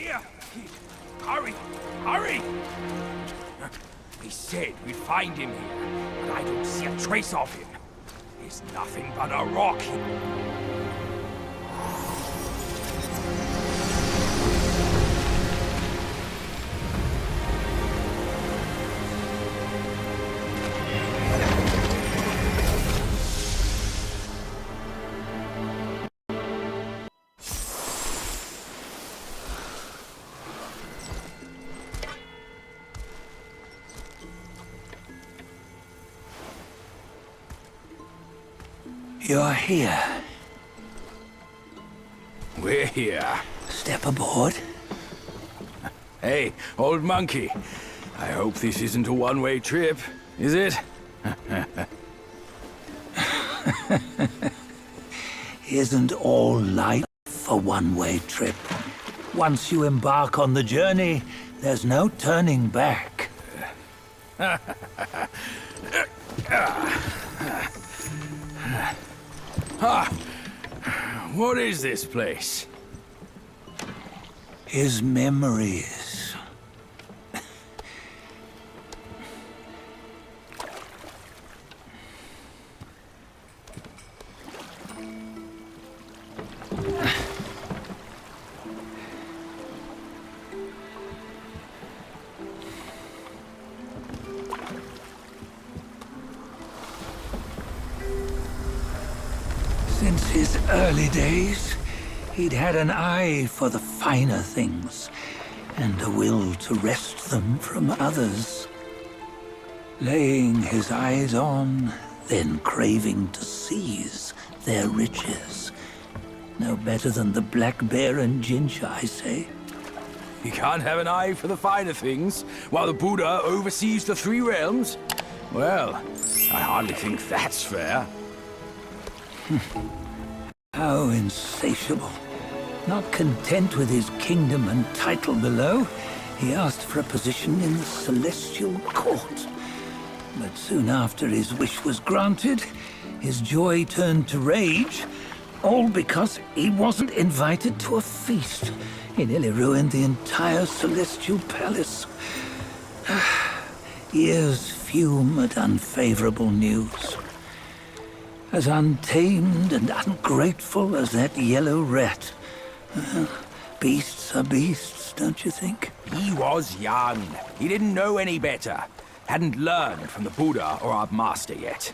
Here! Hurry! Hurry! He said we'd find him here, but I don't see a trace of him. He's nothing but a rock. You're here. We're here. Step aboard. Hey, old monkey. I hope this isn't a one-way trip, is it? Isn't all life a one-way trip? Once you embark on the journey, there's no turning back. What is this place? His memories. Since his early days, he'd had an eye for the finer things, and a will to wrest them from others. Laying his eyes on, then craving to seize their riches. No better than the black bear and Jinch, I say. You can't have an eye for the finer things, while the Buddha oversees the three realms? Well, I hardly think that's fair. How insatiable. Not content with his kingdom and title below, he asked for a position in the celestial court. But soon after his wish was granted, his joy turned to rage, all because he wasn't invited to a feast. He nearly ruined the entire celestial palace. Ears fume at unfavorable news. As untamed and ungrateful as that yellow rat. Beasts are beasts, don't you think? He was young. He didn't know any better. Hadn't learned from the Buddha or our master yet.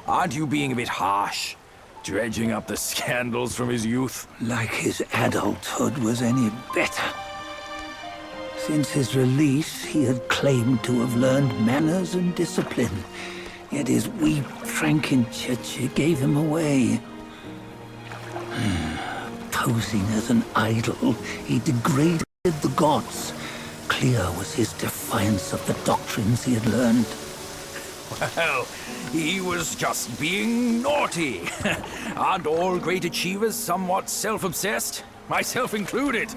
Aren't you being a bit harsh? Dredging up the scandals from his youth? Like his adulthood was any better. Since his release, he had claimed to have learned manners and discipline. Yet his weak Frankenchurch gave him away. Posing as an idol, he degraded the gods. Clear was his defiance of the doctrines he had learned. Well, he was just being naughty. Aren't all great achievers somewhat self-obsessed? Myself included.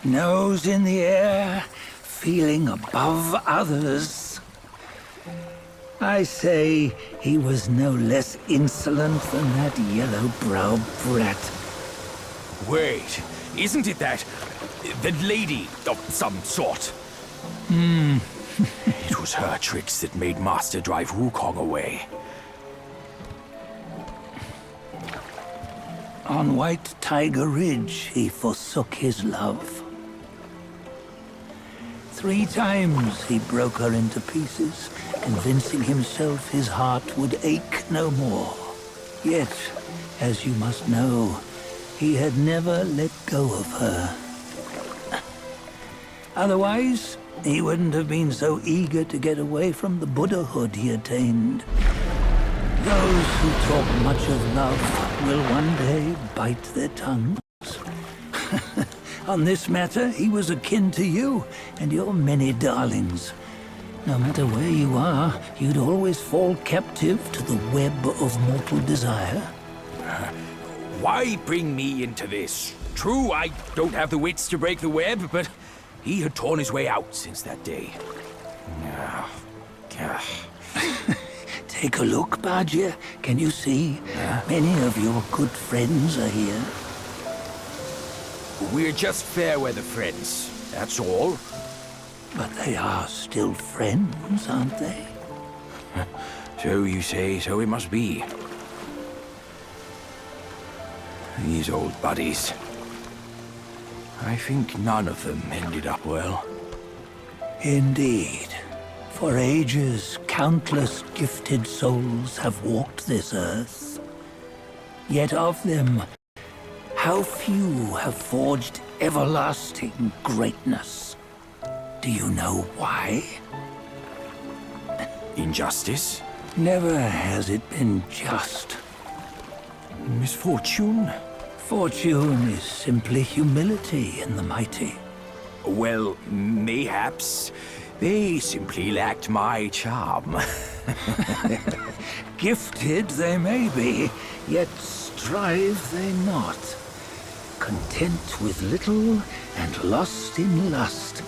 Nose in the air, feeling above others. I say he was no less insolent than that yellow-browed brat. Wait, isn't it that lady of some sort? It was her tricks that made Master drive Wukong away. On White Tiger Ridge, he forsook his love. 3 times he broke her into pieces, convincing himself his heart would ache no more. Yet, as you must know, he had never let go of her. Otherwise, he wouldn't have been so eager to get away from the Buddhahood he attained. Those who talk much of love will one day bite their tongues. On this matter, he was akin to you and your many darlings. No matter where you are, you'd always fall captive to the web of mortal desire. Why bring me into this? True, I don't have the wits to break the web, but he had torn his way out since that day. Take a look, Bajia. Can you see? Many of your good friends are here. We're just fair weather friends, that's all. But they are still friends, aren't they? So you say, so it must be. These old buddies. I think none of them ended up well. Indeed. For ages, countless gifted souls have walked this earth. Yet of them, how few have forged everlasting greatness? Do you know why? Injustice? Never has it been just. Misfortune? Fortune is simply humility in the mighty. Well, mayhaps they simply lacked my charm. Gifted they may be, yet strive they not. Content with little and lost in lust.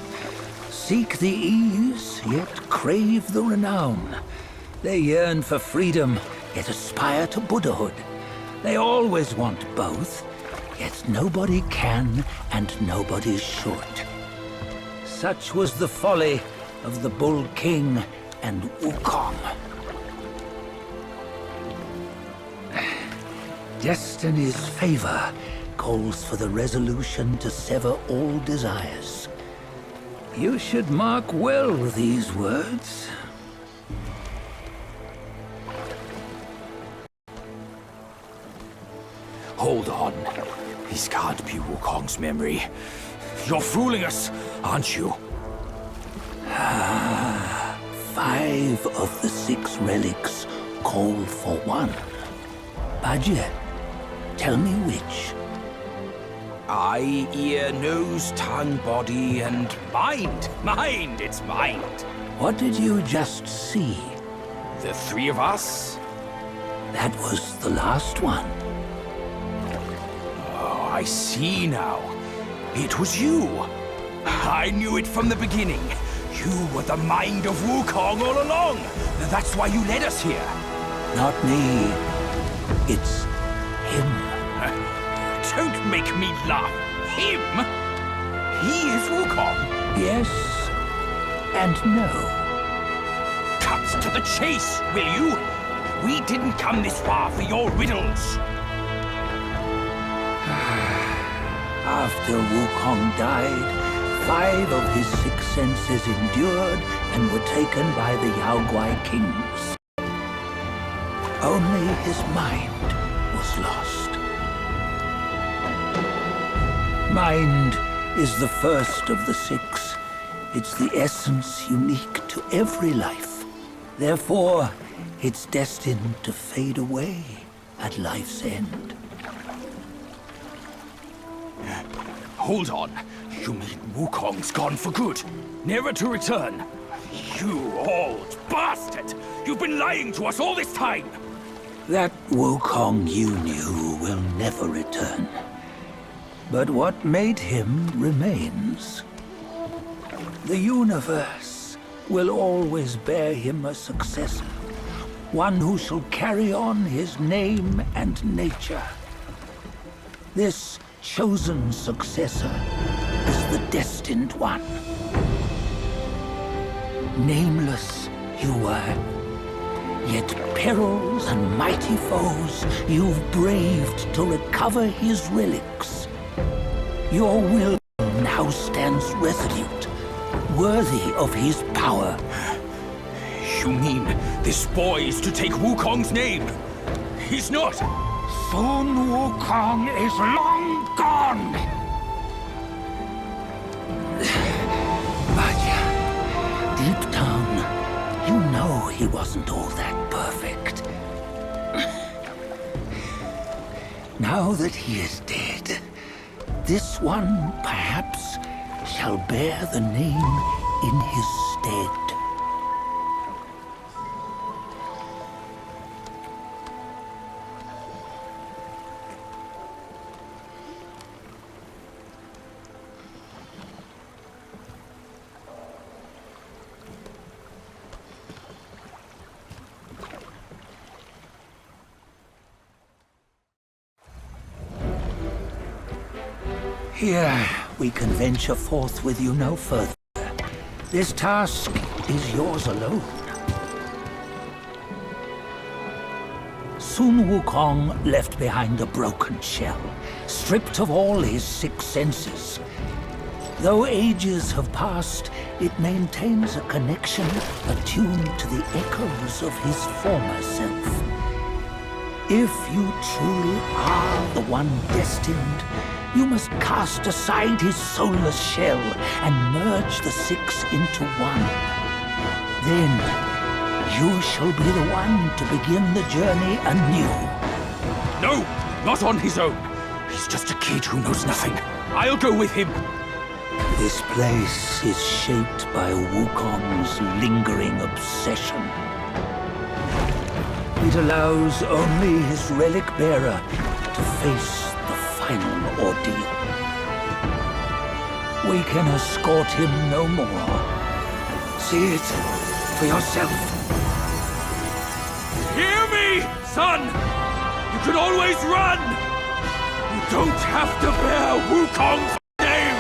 Seek the ease, yet crave the renown. They yearn for freedom, yet aspire to Buddhahood. They always want both, yet nobody can and nobody should. Such was the folly of the Bull King and Wukong. Destiny's favor calls for the resolution to sever all desires. You should mark well these words. Hold on. This can't be Wukong's memory. You're fooling us, aren't you? 5 of the 6 relics call for one. Budget, tell me which. Eye, ear, nose, tongue, body, and mind. Mind, it's mind. What did you just see? The 3 of us? That was the last one. Oh, I see now. It was you. I knew it from the beginning. You were the mind of Wukong all along. That's why you led us here. Not me. It's him. Don't make me laugh. Him? He is Wukong. Yes and no. Cut to the chase, will you? We didn't come this far for your riddles. After Wukong died, 5 of his 6 senses endured and were taken by the Yaoguai kings. Only his mind was lost. Mind is the first of the 6. It's the essence unique to every life. Therefore, it's destined to fade away at life's end. Hold on. You mean Wukong's gone for good? Never to return? You old bastard! You've been lying to us all this time! That Wukong you knew will never return. But what made him remains. The universe will always bear him a successor. One who shall carry on his name and nature. This chosen successor is the destined one. Nameless you were, yet perils and mighty foes you've braved to recover his relics. Your will now stands resolute, worthy of his power. You mean this boy is to take Wukong's name? He's not! Sun Wukong is long gone! But deep down, you know he wasn't all that perfect. Now that he is dead, this one, perhaps, shall bear the name in his stead. Here, we can venture forth with you no further. This task is yours alone. Sun Wukong left behind a broken shell, stripped of all his 6 senses. Though ages have passed, it maintains a connection attuned to the echoes of his former self. If you truly are the one destined, you must cast aside his soulless shell and merge the 6 into one. Then, you shall be the one to begin the journey anew. No, not on his own. He's just a kid who knows nothing. I'll go with him. This place is shaped by Wukong's lingering obsession. It allows only his relic bearer to face the final ordeal. We can escort him no more. See it for yourself. Hear me, son! You can always run! You don't have to bear Wukong's name!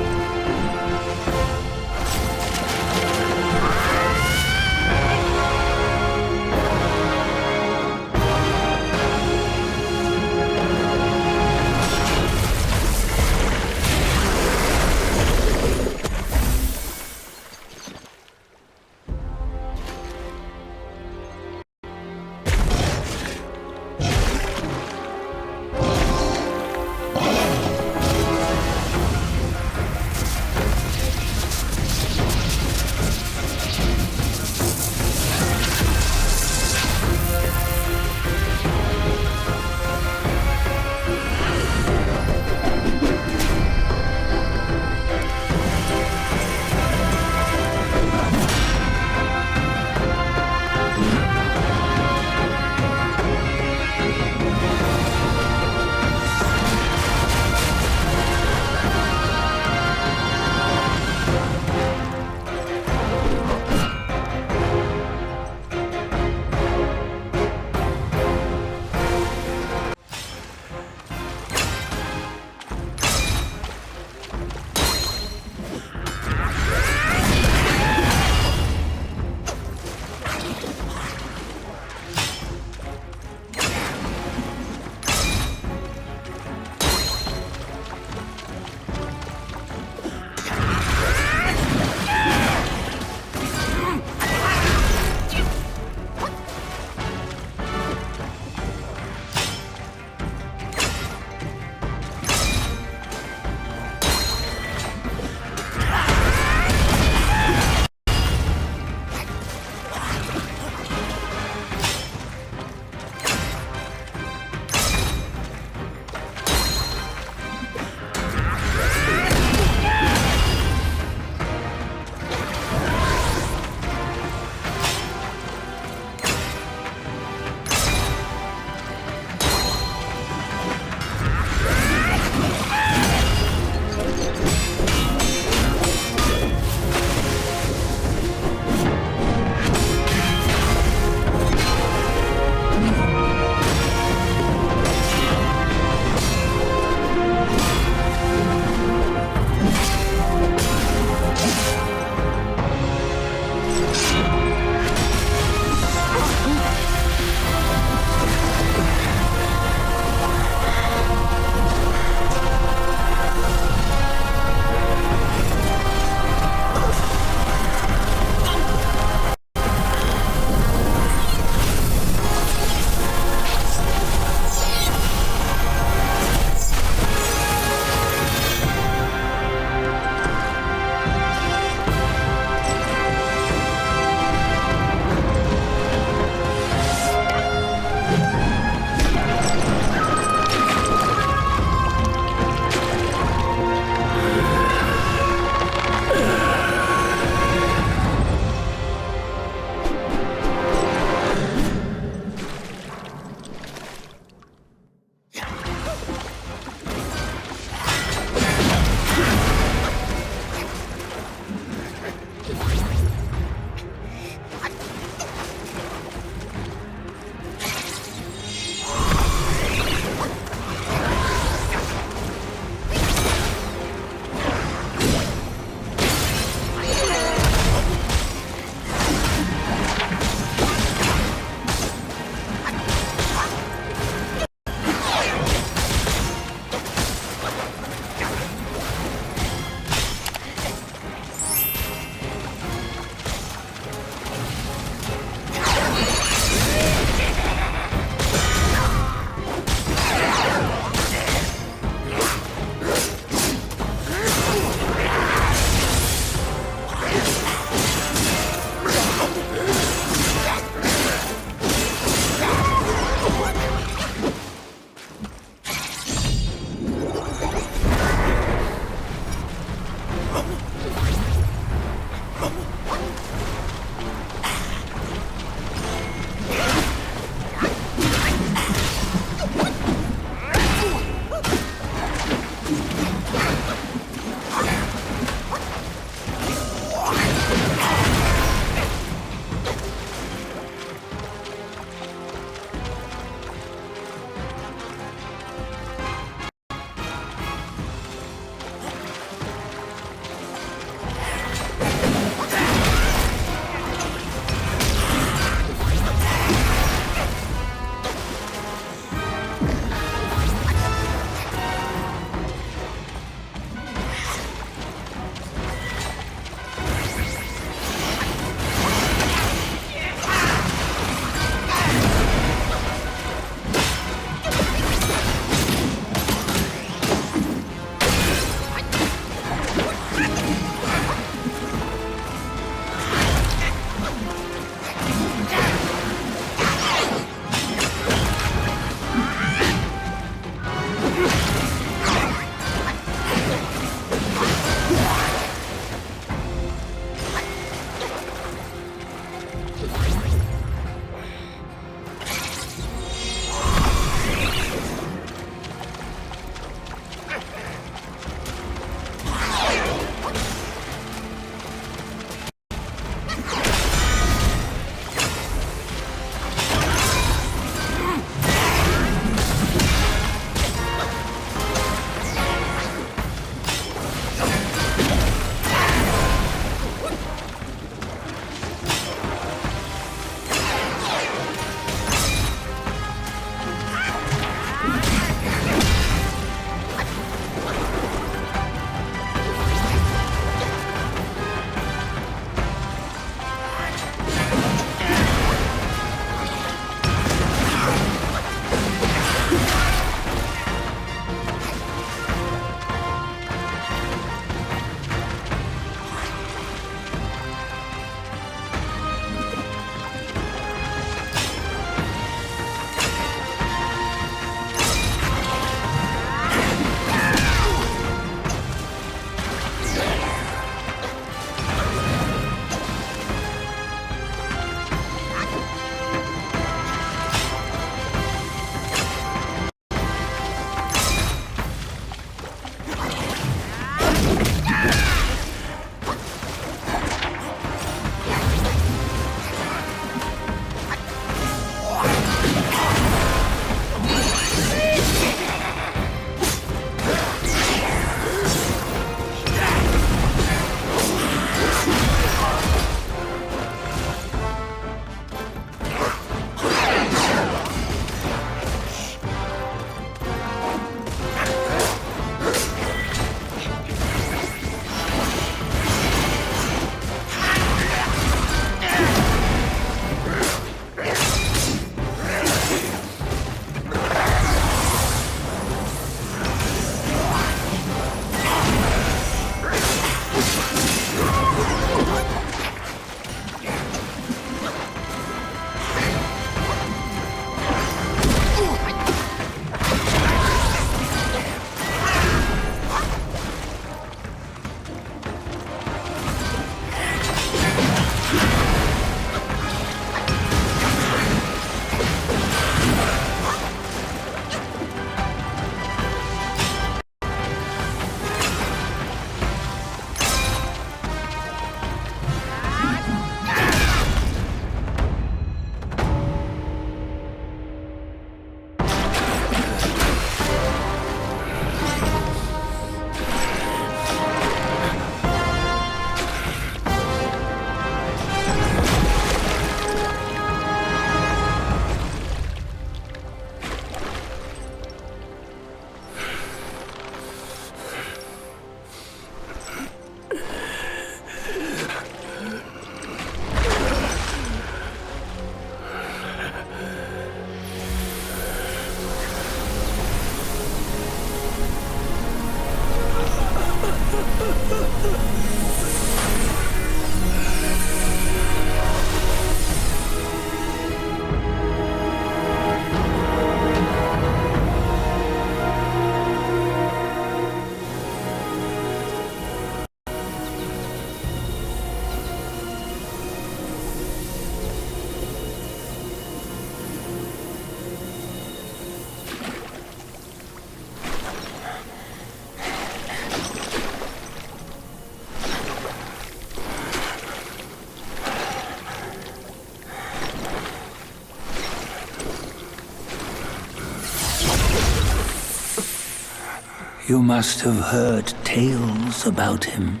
You must have heard tales about him.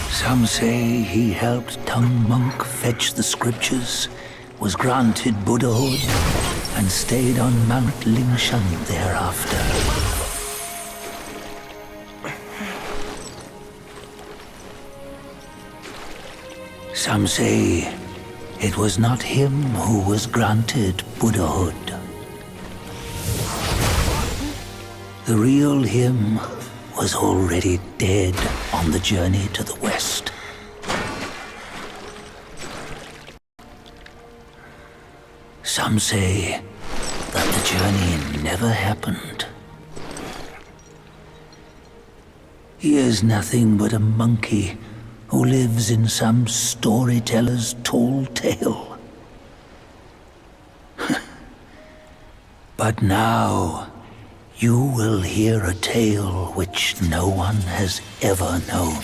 Some say he helped Tung Monk fetch the scriptures, was granted Buddhahood, and stayed on Mount Lingshan thereafter. Some say it was not him who was granted Buddhahood. The real him was already dead on the journey to the west. Some say that the journey never happened. He is nothing but a monkey who lives in some storyteller's tall tale. But now, you will hear a tale which no one has ever known.